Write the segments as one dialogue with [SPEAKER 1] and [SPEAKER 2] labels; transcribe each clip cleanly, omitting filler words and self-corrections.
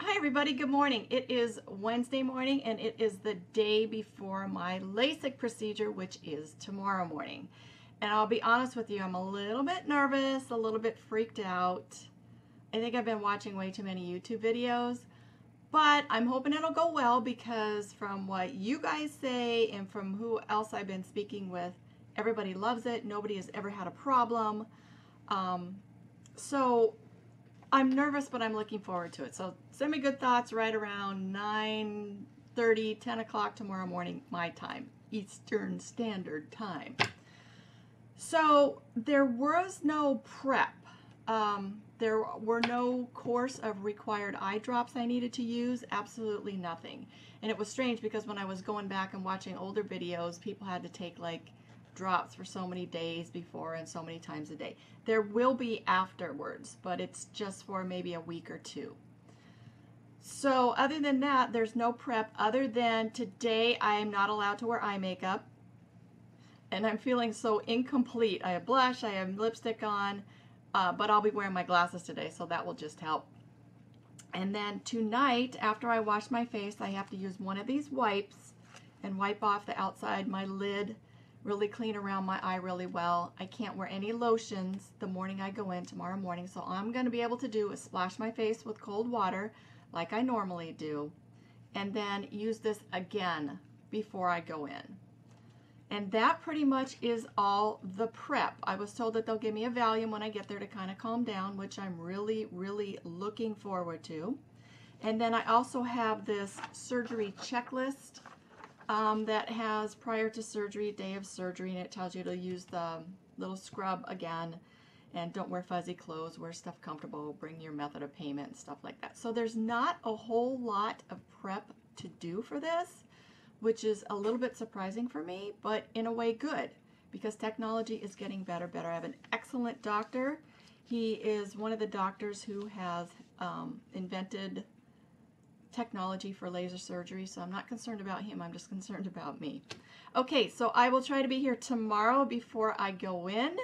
[SPEAKER 1] Hi everybody, good morning. It is Wednesday morning and it is the day before my Lasik procedure, which is tomorrow morning. And I'll be honest with you, I'm a little bit nervous, a little bit freaked out. I think I've been watching way too many YouTube videos, but I'm hoping it'll go well because from what you guys say and from who else I've been speaking with, everybody loves it. Nobody has ever had a problem. So I'm nervous, but I'm looking forward to it. So send me good thoughts right around 9:30, 10 o'clock tomorrow morning, my time, Eastern Standard Time. So there was no prep. There were no course of required eye drops I needed to use, absolutely nothing. And it was strange because when I was going back and watching older videos, people had to take like drops for so many days before and so many times a day. There will be afterwards, but it's just for maybe a week or two. So other than that, there's no prep other than today I am not allowed to wear eye makeup. And I'm feeling so incomplete. I have blush, I have lipstick on, but I'll be wearing my glasses today, so that will just help. And then tonight, after I wash my face, I have to use one of these wipes and wipe off the outside, my lid, really clean around my eye really well. I can't wear any lotions the morning I go in tomorrow morning, so all I'm going to be able to do is splash my face with cold water like I normally do, and then use this again before I go in. And that pretty much is all the prep. I was told that they'll give me a Valium when I get there to kind of calm down, which I'm really, really looking forward to. And then I also have this surgery checklist that has prior to surgery, day of surgery, and it tells you to use the little scrub again, and don't wear fuzzy clothes, wear stuff comfortable, bring your method of payment, and stuff like that. So there's not a whole lot of prep to do for this, which is a little bit surprising for me, but in a way good, because technology is getting better. I have an excellent doctor. He is one of the doctors who has invented technology for laser surgery, so I'm not concerned about him, I'm just concerned about me. Okay, so I will try to be here tomorrow before I go in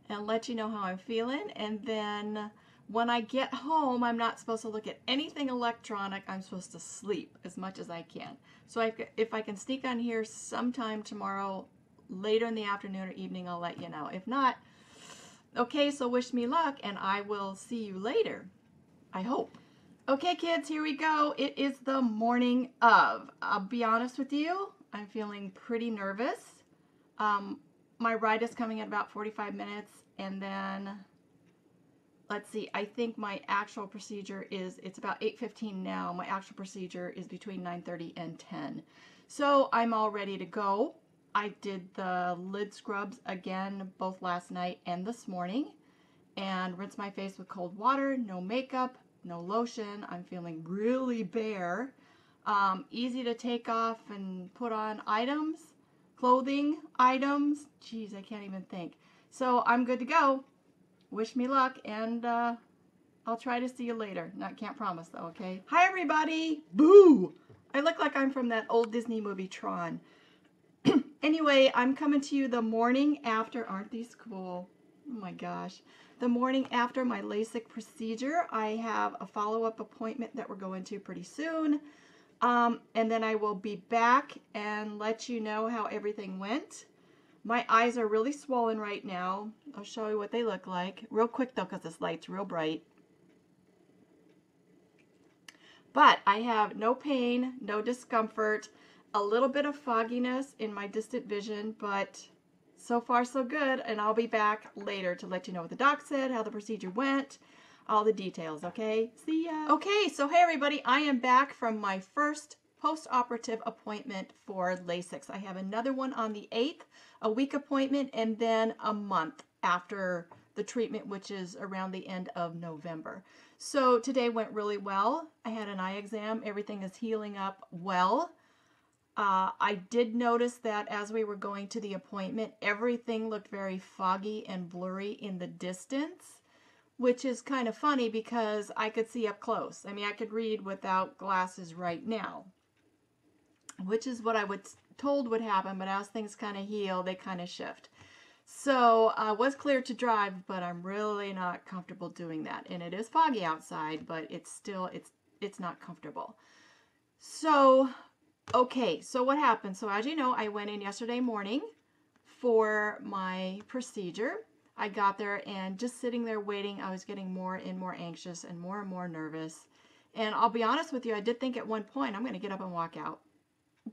[SPEAKER 1] and let you know how I'm feeling, and then when I get home, I'm not supposed to look at anything electronic. I'm supposed to sleep as much as I can. So if I can sneak on here sometime tomorrow, later in the afternoon or evening, I'll let you know. If not, okay, so wish me luck, and I will see you later, I hope. Okay, kids, here we go. It is the morning of. I'll be honest with you, I'm feeling pretty nervous. My ride is coming in about 45 minutes, and then let's see, I think my actual procedure is, it's about 8:15 now. My actual procedure is between 9:30 and 10. So I'm all ready to go. I did the lid scrubs again, both last night and this morning, and rinse my face with cold water, no makeup, no lotion. I'm feeling really bare. Easy to take off and put on items, clothing items. Geez, I can't even think. So I'm good to go. Wish me luck, and I'll try to see you later. Can't promise though, okay? Hi everybody! Boo! I look like I'm from that old Disney movie Tron. Anyway, I'm coming to you the morning after. Aren't these cool? Oh my gosh. The morning after my Lasik procedure. I have a follow-up appointment that we're going to pretty soon. And then I will be back and let you know how everything went. My eyes are really swollen right now. I'll show you what they look like. Real quick though, because this light's real bright. But I have no pain, no discomfort, a little bit of fogginess in my distant vision, but so far so good. And I'll be back later to let you know what the doc said, how the procedure went, all the details, okay? See ya. Okay, so hey everybody, I am back from my first post-operative appointment for Lasik. I have another one on the 8th, a week appointment, and then a month after the treatment, which is around the end of November. So today went really well. I had an eye exam. Everything is healing up well. I did notice that as we were going to the appointment, everything looked very foggy and blurry in the distance, which is kind of funny because I could see up close. I mean, I could read without glasses right now, which is what I was told would happen, but as things kind of heal, they kind of shift. So I was clear to drive, but I'm really not comfortable doing that. And it is foggy outside, but it's it's not comfortable. So, okay, so what happened? So as you know, I went in yesterday morning for my procedure. I got there, and just sitting there waiting, I was getting more and more anxious and more nervous. And I'll be honest with you, I did think at one point I'm going to get up and walk out.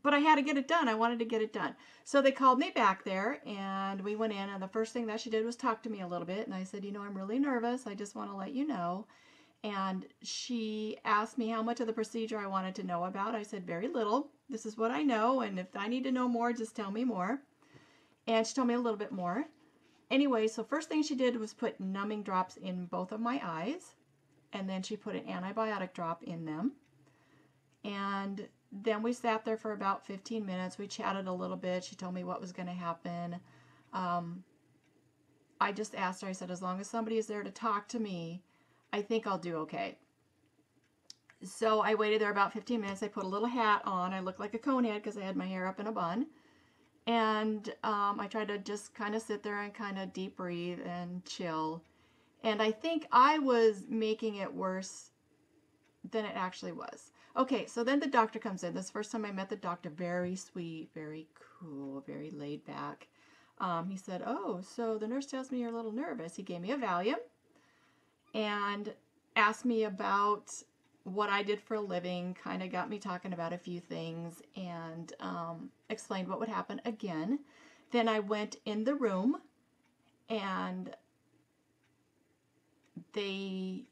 [SPEAKER 1] But I had to get it done. I wanted to get it done. So they called me back there, and we went in, and the first thing that she did was talk to me a little bit. And I said, I'm really nervous. I just want to let you know. And she asked me how much of the procedure I wanted to know about. I said, very little. This is what I know, and if I need to know more, just tell me more. And she told me a little bit more. Anyway, so first thing she did was put numbing drops in both of my eyes, and then she put an antibiotic drop in them. And then we sat there for about 15 minutes. We chatted a little bit. She told me what was going to happen. I just asked her, I said, as long as somebody is there to talk to me, I think I'll do okay. So I waited there about 15 minutes. I put a little hat on. I looked like a conehead because I had my hair up in a bun. And I tried to just kind of sit there and kind of deep breathe and chill. And I think I was making it worse than it actually was. Okay, so then the doctor comes in. This first time I met the doctor, very sweet, very cool, very laid back. He said, oh, so the nurse tells me you're a little nervous. He gave me a Valium and asked me about what I did for a living, kind of got me talking about a few things, and explained what would happen again. Then I went in the room, and the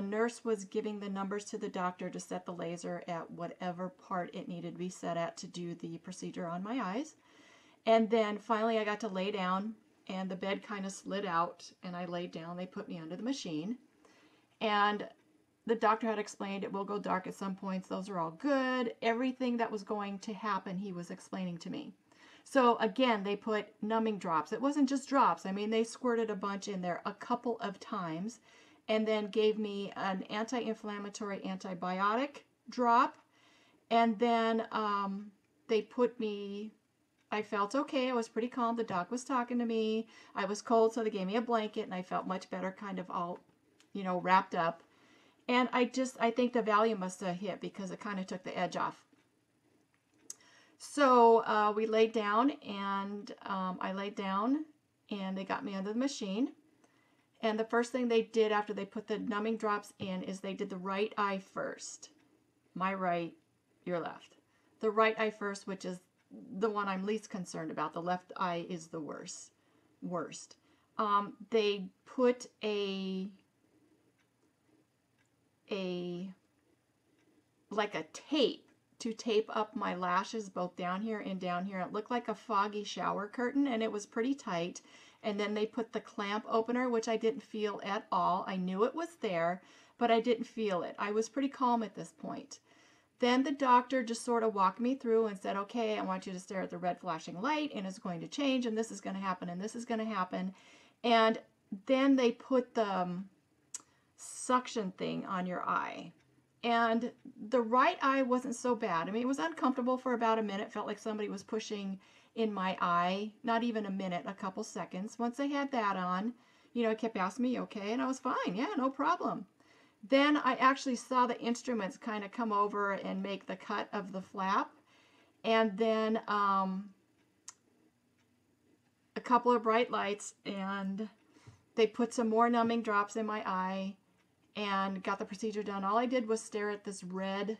[SPEAKER 1] nurse was giving the numbers to the doctor to set the laser at whatever part it needed to be set at to do the procedure on my eyes. And then finally I got to lay down, and the bed kind of slid out, and I laid down. They put me under the machine, and the doctor had explained it will go dark at some points. Those are all good. Everything that was going to happen, he was explaining to me. So again, they put numbing drops. It wasn't just drops. I mean, they squirted a bunch in there a couple of times, and then gave me an anti-inflammatory antibiotic drop. And then they put me, I felt okay. I was pretty calm. The doc was talking to me. I was cold, so they gave me a blanket, and I felt much better, kind of all, wrapped up. And I think the Valium must have hit because it kind of took the edge off. So we laid down, and I laid down, and they got me under the machine. And the first thing they did after they put the numbing drops in is they did the right eye first. My right, your left. The right eye first, which is the one I'm least concerned about. The left eye is the worst. They put like a tape to tape up my lashes, both down here and down here. It looked like a foggy shower curtain, and it was pretty tight. And then they put the clamp opener, which I didn't feel at all. I knew it was there, but I didn't feel it. I was pretty calm at this point. Then the doctor just sort of walked me through and said, okay, I want you to stare at the red flashing light, and it's going to change, and this is going to happen, and this is going to happen. And then they put the suction thing on your eye. And the right eye wasn't so bad. I mean, it was uncomfortable for about a minute. Felt like somebody was pushing in my eye. Not even a minute, a couple seconds. Once they had that on, it kept asking me, okay? And I was fine. Yeah, no problem. Then I actually saw the instruments kind of come over and make the cut of the flap. And then a couple of bright lights, and they put some more numbing drops in my eye and got the procedure done. All I did was stare at this red.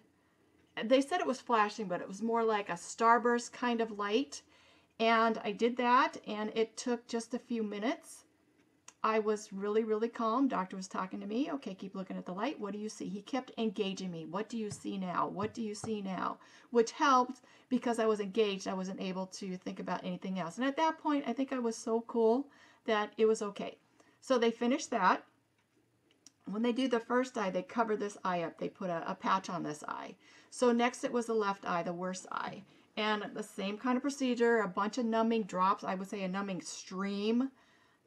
[SPEAKER 1] They said it was flashing, but it was more like a starburst kind of light. And I did that, and it took just a few minutes. I was really, really calm. Doctor was talking to me. Okay, keep looking at the light. What do you see? He kept engaging me. What do you see now? What do you see now? Which helped because I was engaged. I wasn't able to think about anything else. And at that point, I think I was so cool that it was okay. So they finished that. When they do the first eye, they cover this eye up. They put a patch on this eye. So next it was the left eye, the worst eye. And the same kind of procedure, a bunch of numbing drops. I would say a numbing stream.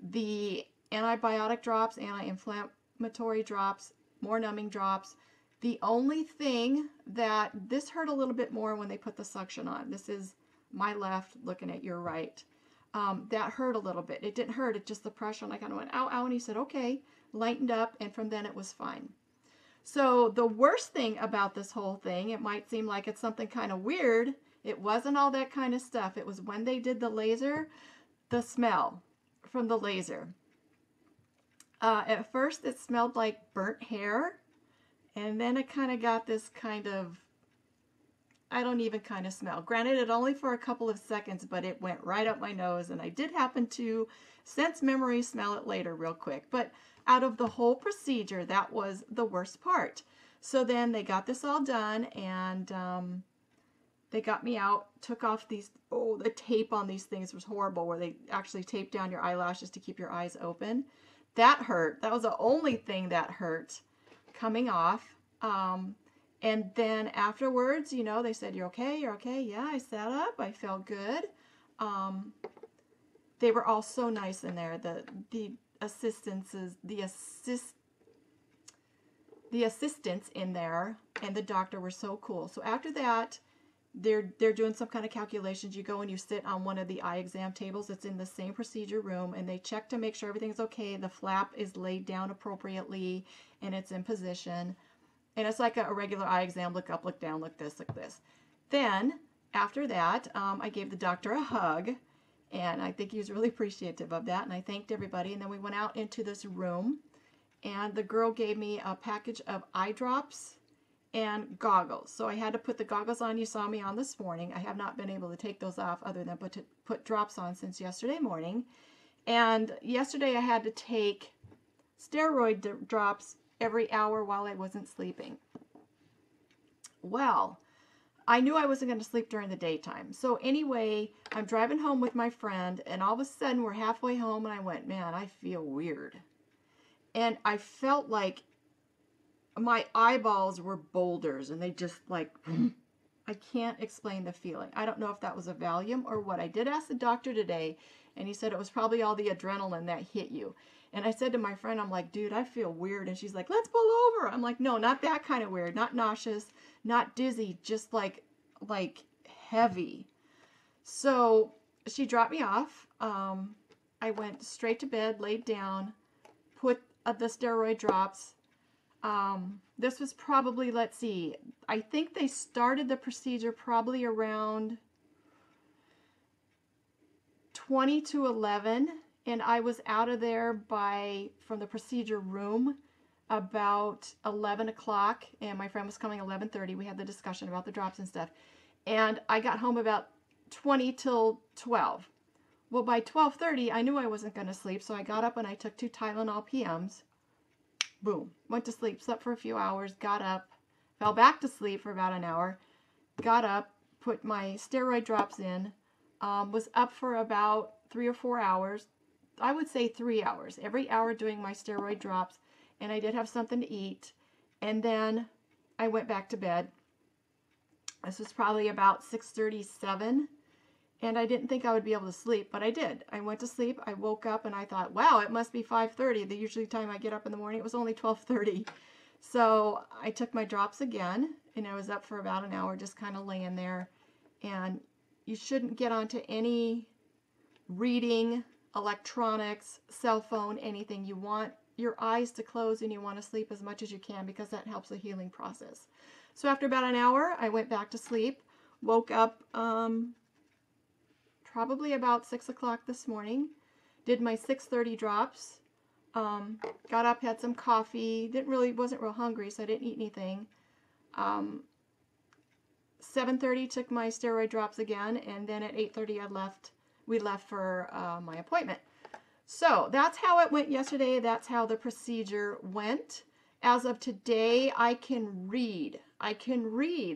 [SPEAKER 1] The antibiotic drops, anti-inflammatory drops, more numbing drops. The only thing that this hurt a little bit more when they put the suction on. This is my left looking at your right. That hurt a little bit. It didn't hurt. It just the pressure. And I kind of went, ow, ow. And he said, okay, lightened up. And from then it was fine. So the worst thing about this whole thing, it might seem like it's something kind of weird. It wasn't all that kind of stuff. It was when they did the laser, the smell from the laser. At first it smelled like burnt hair, and then it kind of got this kind of, I don't even kind of smell. Granted, it only for a couple of seconds, but it went right up my nose, and I did happen to sense memory smell it later real quick. But out of the whole procedure, that was the worst part. So then they got this all done, and they got me out, took off these, oh, the tape on these things was horrible, where they actually taped down your eyelashes to keep your eyes open. That hurt. That was the only thing that hurt coming off. And then afterwards, you know, they said, "You're okay, you're okay." Yeah, I sat up. I felt good. They were all so nice in there. The assistants in there and the doctor were so cool. So after that, they're doing some kind of calculations. You go and you sit on one of the eye exam tables. It's in the same procedure room, and they check to make sure everything's okay. The flap is laid down appropriately and it's in position. And it's like a regular eye exam. Look up, look down, look this, look this. Then after that, I gave the doctor a hug, and I think he was really appreciative of that, and I thanked everybody. And then we went out into this room, and the girl gave me a package of eye drops and goggles. So I had to put the goggles on you saw me on this morning. I have not been able to take those off other than put drops on since yesterday morning. And yesterday I had to take steroid drops every hour while I wasn't sleeping. Well, I knew I wasn't going to sleep during the daytime. So anyway, I'm driving home with my friend, and all of a sudden we're halfway home, and I went, man, I feel weird. And I felt like my eyeballs were boulders, and they just like, I can't explain the feeling. I don't know if that was a Valium or what. I did ask the doctor today, and he said it was probably all the adrenaline that hit you. And I said to my friend, I'm like, dude, I feel weird. And she's like, let's pull over. I'm like, no, not that kind of weird. Not nauseous, not dizzy, just like heavy. So she dropped me off. I went straight to bed, laid down, put the steroid drops. This was probably, let's see, I think they started the procedure probably around 20 to 11. And I was out of there from the procedure room about 11 o'clock, and my friend was coming 11:30. We had the discussion about the drops and stuff. And I got home about 20 till 12. Well, by 12:30, I knew I wasn't going to sleep, so I got up and I took 2 Tylenol PMs. Boom. Went to sleep, slept for a few hours, got up, fell back to sleep for about an hour, got up, put my steroid drops in, was up for about 3 or 4 hours. I would say 3 hours, every hour doing my steroid drops, and I did have something to eat, and then I went back to bed. This was probably about 6:37, and I didn't think I would be able to sleep, but I did. I went to sleep, I woke up, and I thought, wow, it must be 5:30. The usually time I get up in the morning, it was only 12:30. So I took my drops again, and I was up for about an hour, just kind of laying there, and you shouldn't get onto any reading, electronics, cell phone, anything. You want your eyes to close and you want to sleep as much as you can because that helps the healing process. So after about an hour, I went back to sleep, woke up probably about 6 o'clock this morning, did my 6:30 drops, got up, had some coffee, wasn't real hungry, so I didn't eat anything. 7:30 took my steroid drops again, and then at 8:30 we left for my appointment. So that's how it went yesterday. That's how the procedure went. As of today, I can read.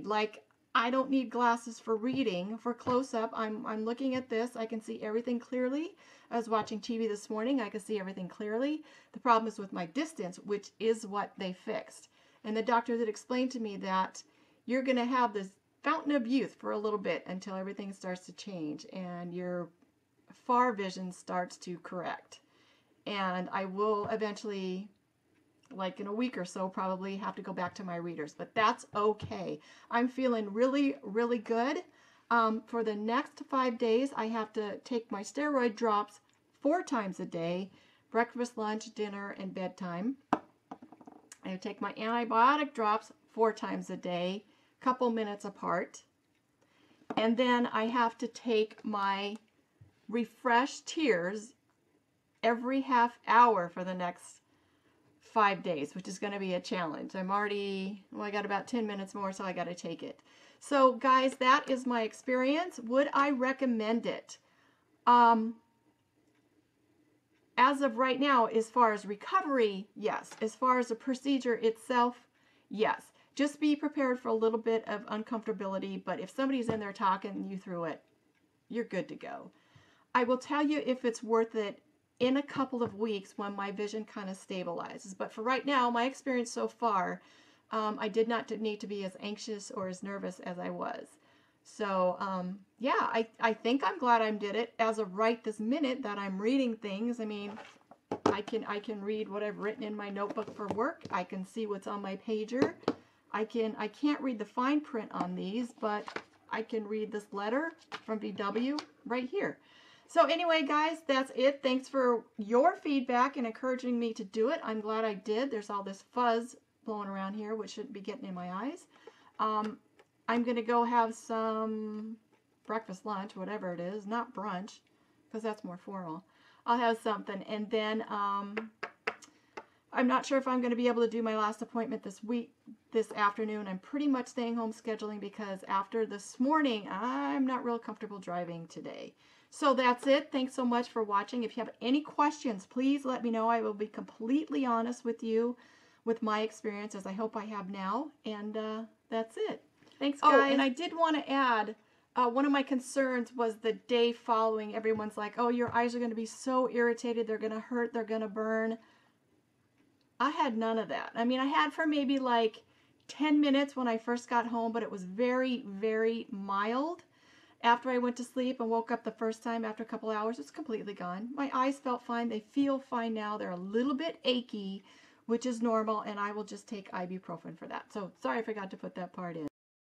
[SPEAKER 1] Like, I don't need glasses for reading. For close-up, I'm looking at this. I can see everything clearly. I was watching TV this morning. I could see everything clearly. The problem is with my distance, which is what they fixed. And the doctor did explain to me that you're going to have this fountain of youth for a little bit until everything starts to change and your far vision starts to correct. And I will eventually, like in a week or so, probably have to go back to my readers, but that's okay. I'm feeling really, really good. For the next 5 days, I have to take my steroid drops 4 times a day, breakfast, lunch, dinner, and bedtime. I take my antibiotic drops 4 times a day, couple minutes apart. And then I have to take my refresh tears every half hour for the next 5 days, which is going to be a challenge. I'm already, well, I got about 10 minutes more, so I got to take it. So guys, that is my experience. Would I recommend it? As of right now, as far as recovery, yes. As far as the procedure itself, yes. Just be prepared for a little bit of uncomfortability, but if somebody's in there talking you through it, you're good to go. I will tell you if it's worth it in a couple of weeks when my vision kind of stabilizes. But for right now, my experience so far, I did not need to be as anxious or as nervous as I was. So, yeah, I think I'm glad I did it. As of right this minute that I'm reading things, I mean, I can read what I've written in my notebook for work. I can see what's on my pager. I can't read the fine print on these, but I can read this letter from VW right here. So anyway, guys, that's it. Thanks for your feedback and encouraging me to do it. I'm glad I did. There's all this fuzz blowing around here, which shouldn't be getting in my eyes. I'm going to go have some breakfast, lunch, whatever it is. Not brunch, because that's more formal. I'll have something. And then I'm not sure if I'm going to be able to do my last appointment this afternoon. I'm pretty much staying home scheduling because after this morning, I'm not real comfortable driving today. So that's it. Thanks so much for watching. If you have any questions, please let me know. I will be completely honest with you with my experience, as I hope I have now. And that's it. Thanks, guys. Oh, and I did want to add, one of my concerns was the day following. Everyone's like, oh, your eyes are going to be so irritated. They're going to hurt. They're going to burn. I had none of that. I mean, I had for maybe like 10 minutes when I first got home, but it was very, very mild. After I went to sleep and woke up the first time after a couple hours, it's completely gone. My eyes felt fine. They feel fine now. They're a little bit achy, which is normal, and I will just take ibuprofen for that. So sorry I forgot to put that part in.